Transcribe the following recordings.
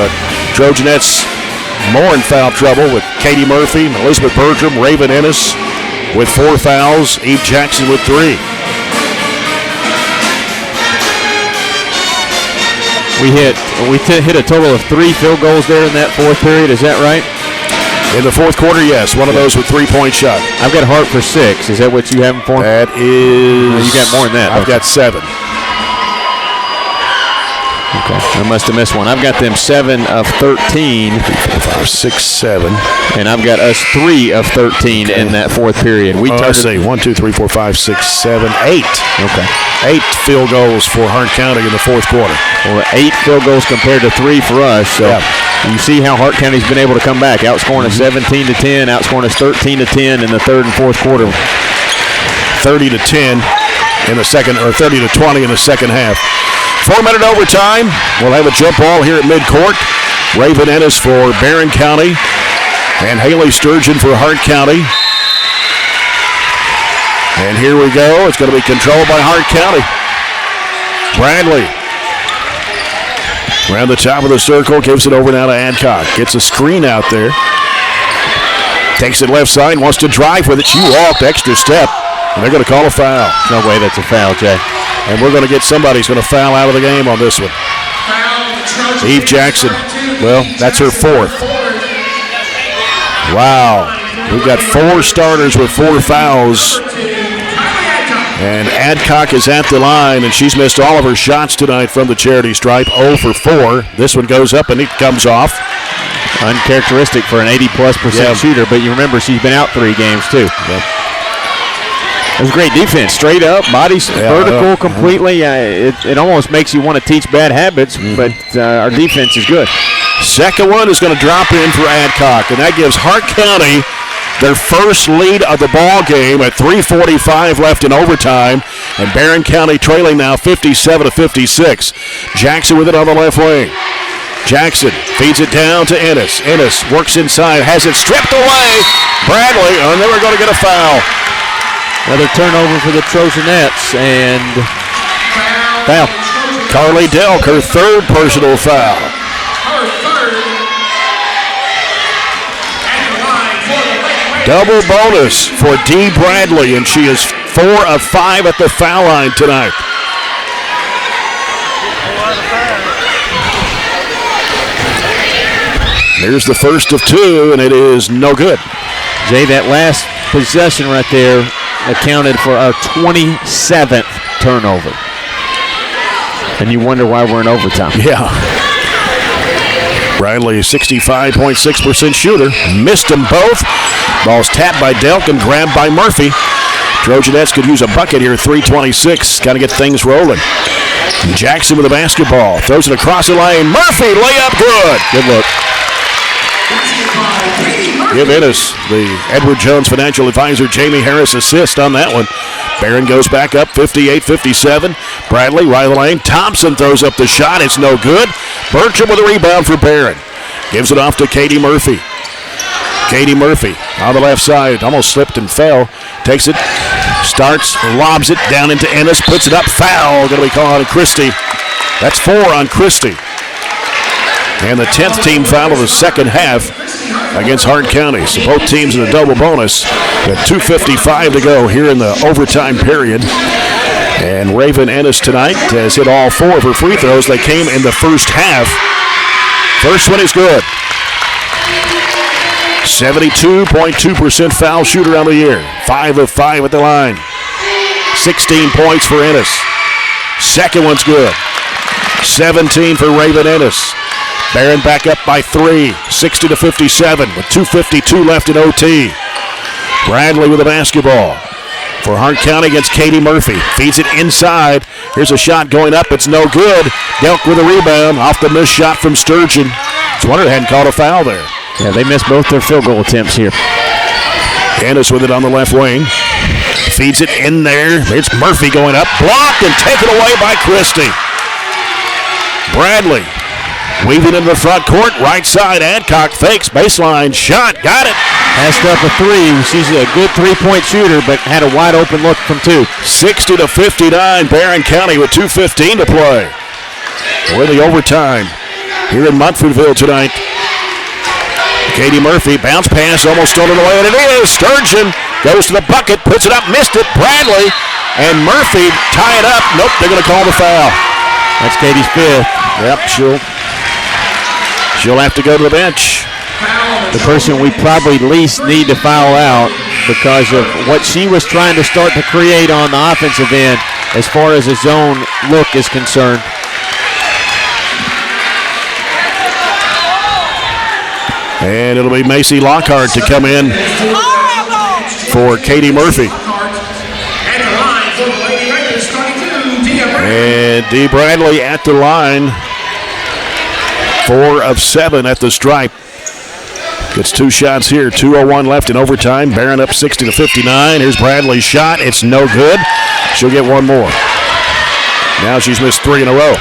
But Trojanettes more in foul trouble with Katie Murphy, Elizabeth Bertram, Raven Ennis with 4 fouls, Eve Jackson with 3. We hit a total of 3 field goals there in that fourth period. Is that right? In the fourth quarter, yes. One of those with 3-point shot. I've got Hart for 6. Is that what you have him for? That is. No, you got more than that. I've got 7. Okay. I must have missed one. I've got them 7 of 13. 3, 4, 5, 6, 7. And I've got us 3 of 13 in that fourth period. Let's see. 1, 2, 3, 4, 5, 6, 7, 8. Okay. 8 field goals for Hart County in the fourth quarter. Well, 8 field goals compared to 3 for us. So you see how Hart County's been able to come back, outscoring us 17-10, outscoring us 13-10 in the third and fourth quarter. 30-10 in the second, or 30-20 in the second half. 4-minute overtime. We'll have a jump ball here at midcourt. Raven Ennis for Barren County and Haley Sturgeon for Hart County. And here we go. It's going to be controlled by Hart County. Bradley around the top of the circle, gives it over now to Adcock. Gets a screen out there. Takes it left side, wants to drive with it. She walked, extra step, and they're going to call a foul. No way that's a foul, Jay. And we're going to get somebody who's going to foul out of the game on this one. Eve Jackson. Well, that's her 4th. Wow. We've got 4 starters with 4 fouls. And Adcock is at the line, and she's missed all of her shots tonight from the charity stripe. 0 for 4. This one goes up, and it comes off. Uncharacteristic for an 80+% shooter, but you remember she's been out 3 games too. Yep. It was great defense, straight up, body vertical completely. It almost makes you want to teach bad habits, but our defense is good. Second one is going to drop in for Adcock, and that gives Hart County their first lead of the ball game at 3:45 left in overtime, and Barren County trailing now 57-56. Jackson with it on the left wing. Jackson feeds it down to Ennis. Ennis works inside, has it stripped away. Bradley, and they were going to get a foul. Another turnover for the Trojanettes, and foul. Carly Delk, her 3rd personal foul. Double bonus for Dee Bradley, and she is 4 of 5 at the foul line tonight. Here's the first of 2, and it is no good. Jay, that last possession right there accounted for our 27th turnover. And you wonder why we're in overtime. Yeah. Bradley, 65.6% shooter. Missed them both. Ball's tapped by Delk and grabbed by Murphy. Trojanettes could use a bucket here, 3:26. Got to get things rolling. Jackson with the basketball. Throws it across the lane. Murphy, layup good. Good look. Give Ennis, the Edward Jones Financial Advisor, Jamie Harris assist on that one. Barren goes back up 58-57. Bradley, right of the lane. Thompson throws up the shot. It's no good. Bertram with a rebound for Barren. Gives it off to Katie Murphy. Katie Murphy on the left side. Almost slipped and fell. Takes it, starts, lobs it down into Ennis. Puts it up. Foul. Going to be called on Christie. That's 4 on Christie. And the 10th team foul of the second half against Hart County. So both teams in a double bonus. Got 2:55 to go here in the overtime period. And Raven Ennis tonight has hit all 4 of her free throws. They came in the first half. First one is good. 72.2% foul shooter on the year. 5 of 5 at the line. 16 points for Ennis. Second one's good. 17 for Raven Ennis. Barren back up by 3, 60-57 with 2:52 left in OT. Bradley with the basketball for Hart County against Katie Murphy. Feeds it inside. Here's a shot going up. It's no good. Delk with a rebound off the missed shot from Sturgeon. Just wondered they hadn't called a foul there. Yeah, they missed both their field goal attempts here. Ennis with it on the left wing. Feeds it in there. It's Murphy going up. Blocked and taken away by Christie. Bradley weaving into the front court, right side. Adcock fakes, baseline shot, got it. Passed up a 3. She's a good 3-point shooter, but had a wide open look from 2. 60-59, Barren County with 2:15 to play. We're in the overtime. here in Montfordville tonight. Katie Murphy, bounce pass, almost stolen away, and it is. Sturgeon goes to the bucket, puts it up, missed it. Bradley and Murphy tie it up. Nope, they're going to call the foul. That's Katie's fifth. Yep, she'll have to go to the bench. The person we probably least need to foul out because of what she was trying to start to create on the offensive end as far as a zone look is concerned. And it'll be Macy Lockhart to come in for Katie Murphy. And Dee Bradley at the line. 4 of 7 at the stripe. Gets 2 shots here. 2:01 left in overtime. Barren up 60-59. Here's Bradley's shot. It's no good. She'll get 1 more. Now she's missed 3 in a row.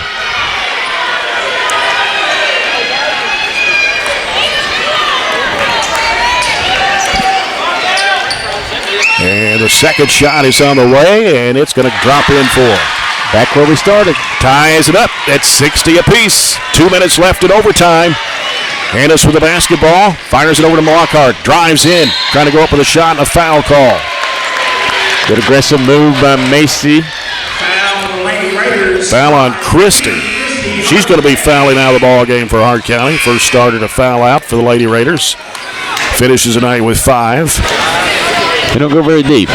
And the second shot is on the way, and it's going to drop in 4. Back where we started. Ties it up at 60 apiece. 2 minutes left in overtime. Ennis with the basketball. Fires it over to Lockhart. Drives in. Trying to go up with a shot and a foul call. Good aggressive move by Macy. Foul on Christie. She's going to be fouling out of the ball game for Hart County. First starter to foul out for the Lady Raiders. Finishes the night with 5. They don't go very deep.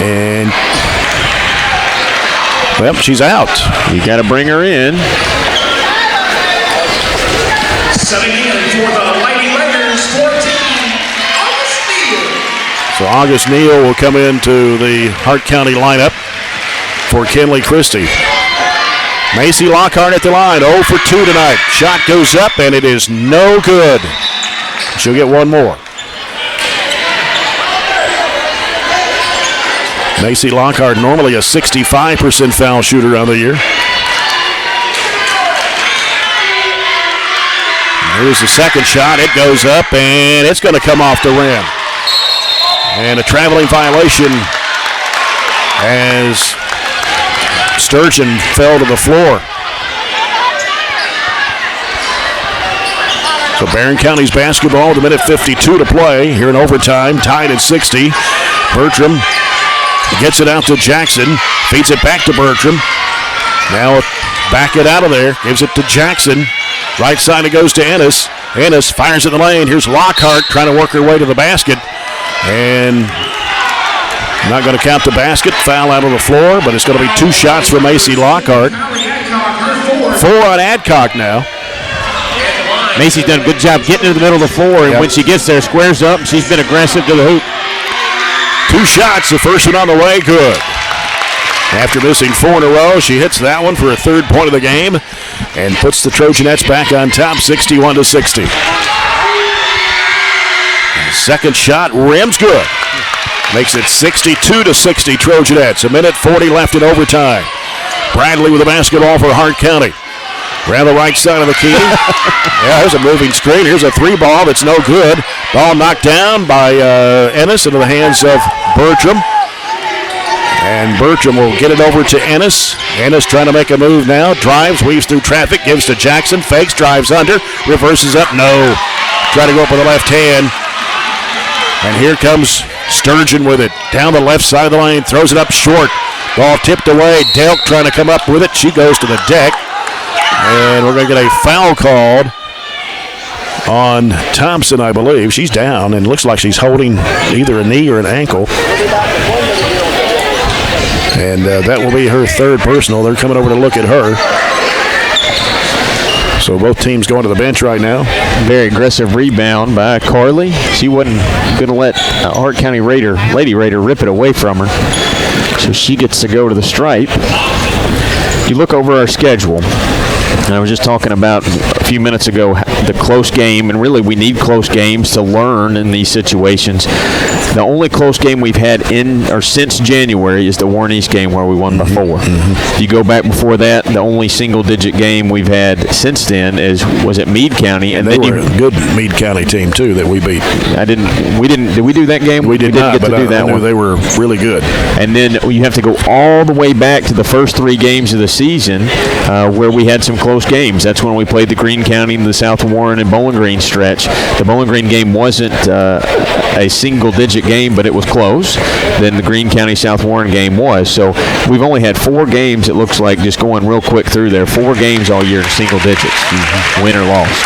And, well, she's out. You got to bring her in. Setting in for the Lady Raiders 14, August Neal. So August Neal will come into the Hart County lineup for Kenley Christie. Macy Lockhart at the line, 0 for 2 tonight. Shot goes up, and it is no good. She'll get 1 more. Macy Lockhart, normally a 65% foul shooter on the year. Here's the second shot. It goes up, and it's going to come off the rim. And a traveling violation as Sturgeon fell to the floor. So Barren County's basketball with a minute 52 to play here in overtime, tied at 60. Bertram gets it out to Jackson, feeds it back to Bertram. Now back it out of there, gives it to Jackson. Right side it goes to Ennis. Ennis fires in the lane. Here's Lockhart trying to work her way to the basket. And not going to count the basket. Foul out on the floor, but it's going to be 2 shots for Macy Lockhart. 4 on Adcock now. Macy's done a good job getting to the middle of the floor, and when she gets there, squares up, and she's been aggressive to the hoop. 2 shots, the first one on the way, good. After missing 4 in a row, she hits that one for a 3rd point of the game and puts the Trojanettes back on top, 61-60. Second shot, rims good. Makes it 62-60 Trojanettes. 1:40 left in overtime. Bradley with the basketball for Hart County. Around the right side of the key. Yeah, there's a moving screen. Here's a 3-ball that's no good. Ball knocked down by Ennis into the hands of Bertram. And Bertram will get it over to Ennis. Ennis trying to make a move now. Drives, weaves through traffic, gives to Jackson. Fakes, drives under, reverses up. No. Try to go up with the left hand. And here comes Sturgeon with it. Down the left side of the lane, throws it up short. Ball tipped away. Delk trying to come up with it. She goes to the deck. And we're going to get a foul called on Thompson, I believe. She's down and looks like she's holding either a knee or an ankle. And that will be her 3rd personal. They're coming over to look at her. So both teams going to the bench right now. Very aggressive rebound by Carly. She wasn't going to let Hart County Lady Raider rip it away from her. So she gets to go to the stripe. You look over our schedule. And I was just talking about a few minutes ago the close game, and really we need close games to learn in these situations. The only close game we've had since January is the Warren East game where we won by 4. If you go back before that, the only single-digit game we've had since then was at Meade County, and they were a good Meade County team too that we beat. Did we do that game? We did not, but I knew they were really good. And then you have to go all the way back to the first 3 games of the season where we had some close games. That's when we played the Greene County, the South Warren, and Bowling Green stretch. The Bowling Green game wasn't a single-digit game, but it was close. Then the Greene County South Warren game was. So we've only had 4 games, it looks like, just going real quick through there. 4 games all year in single digits, win or loss.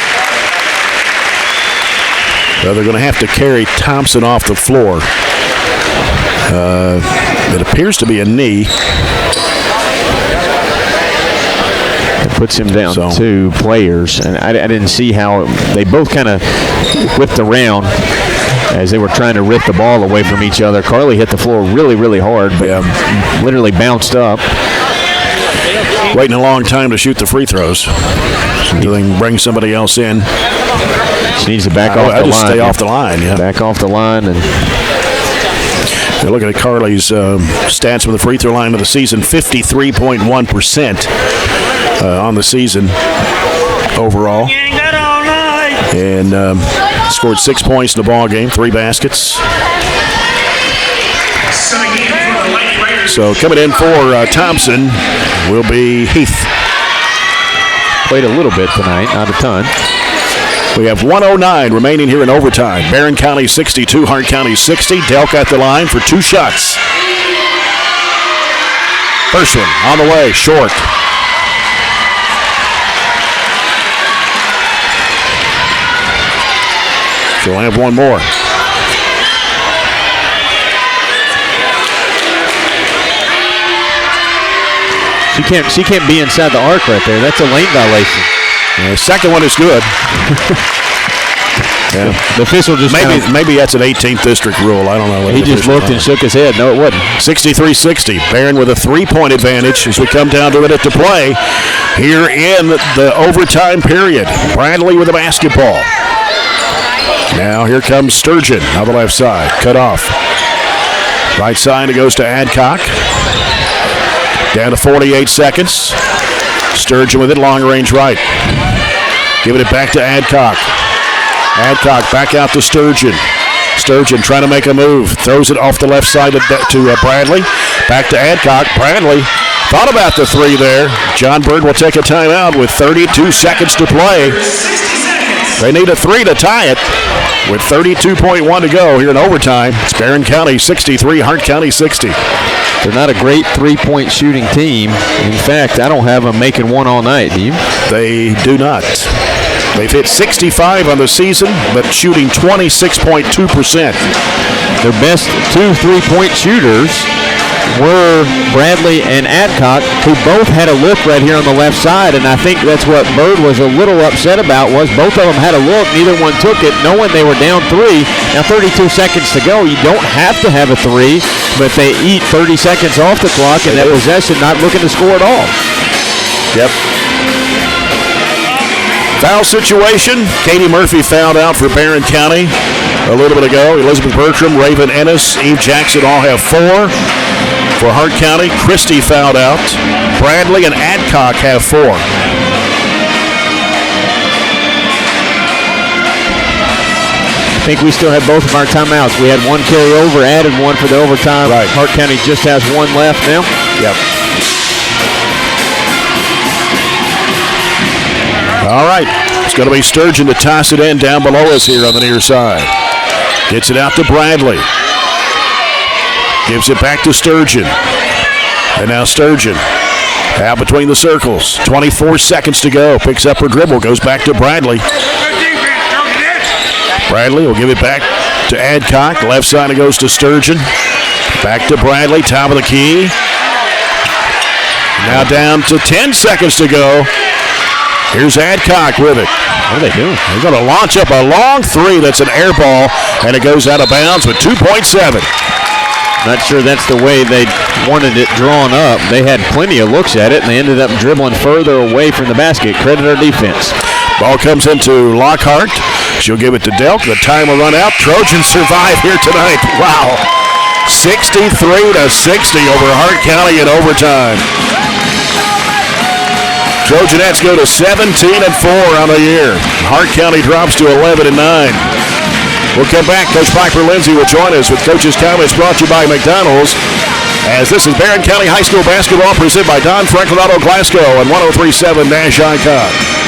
Well, they're going to have to carry Thompson off the floor. It appears to be a knee. It puts him down 2 players, and I didn't see how they both kind of whipped around as they were trying to rip the ball away from each other. Carly hit the floor really, really hard, but literally bounced up. Waiting a long time to shoot the free throws until they can bring somebody else in. She needs to back off the line. I just stay off the line, Back off the line. And they're looking at Carly's stats from the free throw line of the season, 53.1% on the season overall. And scored 6 points in the ball game, 3 baskets. So coming in for Thompson will be Heath. Played a little bit tonight, not a ton. We have 1:09 remaining here in overtime. Barren County 62, Hart County 60. Delk at the line for 2 shots. First one on the way, short. So we'll have one more. She can't be inside the arc right there. That's a lane violation. The second one is good. The official just maybe that's an 18th district rule. I don't know. He just looked and shook his head. No, it wasn't. 63-60. Barren with a 3-point advantage as we come down to it to play here in the overtime period. Bradley with the basketball. Now here comes Sturgeon on the left side. Cut off. Right side, it goes to Adcock. Down to 48 seconds. Sturgeon with it, long range right. Giving it back to Adcock. Adcock back out to Sturgeon. Sturgeon trying to make a move. Throws it off the left side to Bradley. Back to Adcock. Bradley thought about the 3 there. John Bird will take a timeout with 32 seconds to play. They need a 3 to tie it with 32.1 to go here in overtime. It's Barren County 63, Hart County 60. They're not a great 3-point shooting team. In fact, I don't have them making one all night, do you? They do not. They've hit 65 on the season, but shooting 26.2%. Their best 2 3-point shooters were Bradley and Adcock, who both had a look right here on the left side, and I think that's what Bird was a little upset about, was both of them had a look, neither one took it, knowing they were down 3. Now 32 seconds to go. You don't have to have a 3, but they eat 30 seconds off the clock, and that possession not looking to score at all. Yep. Foul situation. Katie Murphy fouled out for Barren County a little bit ago. Elizabeth Bertram, Raven Ennis, Eve Jackson all have 4. For Hart County, Christie fouled out. Bradley and Adcock have 4. I think we still have both of our timeouts. We had one carryover, added one for the overtime. Right. Hart County just has 1 left now. Yep. All right. It's going to be Sturgeon to toss it in down below us here on the near side. Gets it out to Bradley. Gives it back to Sturgeon. And now Sturgeon out between the circles. 24 seconds to go. Picks up her dribble. Goes back to Bradley. Bradley will give it back to Adcock. Left side it goes to Sturgeon. Back to Bradley. Top of the key. Now down to 10 seconds to go. Here's Adcock with it. What are they doing? They're going to launch up a long 3 that's an air ball, and it goes out of bounds with 2.7. Not sure that's the way they wanted it drawn up. They had plenty of looks at it, and they ended up dribbling further away from the basket. Credit our defense. Ball comes into Lockhart. She'll give it to Delk. The time will run out. Trojans survive here tonight. Wow. 63-60 over Hart County in overtime. Trojanettes go to 17-4 on the year. Hart County drops to 11-9. We'll come back. Coach Piper Lindsay will join us with Coach's Comments brought to you by McDonald's. As this is Barren County High School basketball presented by Don Franklin Auto Glasgow and 103.7 Nash Icon.